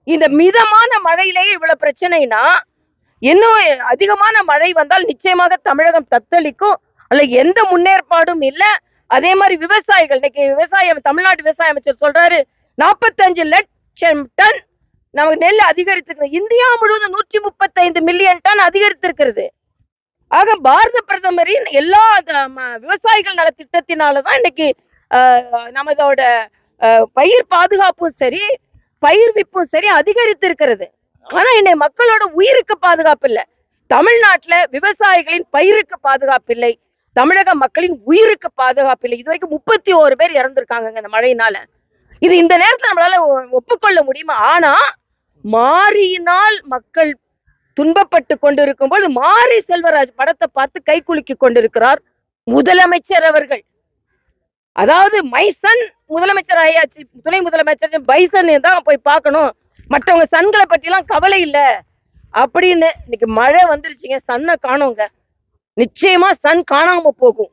இந்த மிதமான மழையிலேயே இவ்வளவு பிரச்சனைனா, இன்னும் அதிகமான மழை வந்தால் நிச்சயமாக தமிழகம் தத்தளிக்கும். அதுல எந்த முன்னேற்பாடும் இல்ல. அதே மாதிரி விவசாயிகள் இன்னைக்கு தமிழ்நாட்டு விவசாய அமைச்சர் சொல்றாரு 45 லட்சம் டன் நமக்கு நெல் அதிகரித்திருக்கு. இந்தியா முழுவதும் 135 மில்லியன் டன் அதிகரித்திருக்கிறது. ஆக பாரத பிரதமரின் எல்லா விவசாயிகள் நல திட்டத்தினாலதான் இன்னைக்கு நமதோட பயிர் பாதுகாப்பும் சரி, பயிர்விப்பும் சரி அதிகரித்திருக்கிறது. ஆனா இன்னைக்கு மக்களோட உயிருக்கு பாதுகாப்பு இல்லை. தமிழ்நாட்டுல விவசாயிகளின் பயிருக்கு பாதுகாப்பு இல்லை, தமிழக மக்களின் உயிருக்கு பாதுகாப்பு இல்லை. இது வரைக்கும் 31 பேர் இறந்திருக்காங்க இந்த மழையினால. இது இந்த நேரத்துல நம்மளால ஒப்புக்கொள்ள முடியுமா? ஆனா மாரியினால் மக்கள் துன்பப்பட்டு கொண்டிருக்கும் போது மாரி செல்வராஜ் படத்தை பார்த்து கை குலுக்கி கொண்டிருக்கிறார் முதலமைச்சர் அவர்கள். அதாவது மைசன் முதலமைச்சர் ஆயாச்சு, துணை முதலமைச்சர் பைசன் தான் போய் பார்க்கணும், மற்றவங்க சன்களை பத்தி எல்லாம் கவலை இல்ல அப்படின்னு. இன்னைக்கு மழை வந்துருச்சுங்க, சன்னை காணோங்க. நிச்சயமா சன் காணாம போகும்.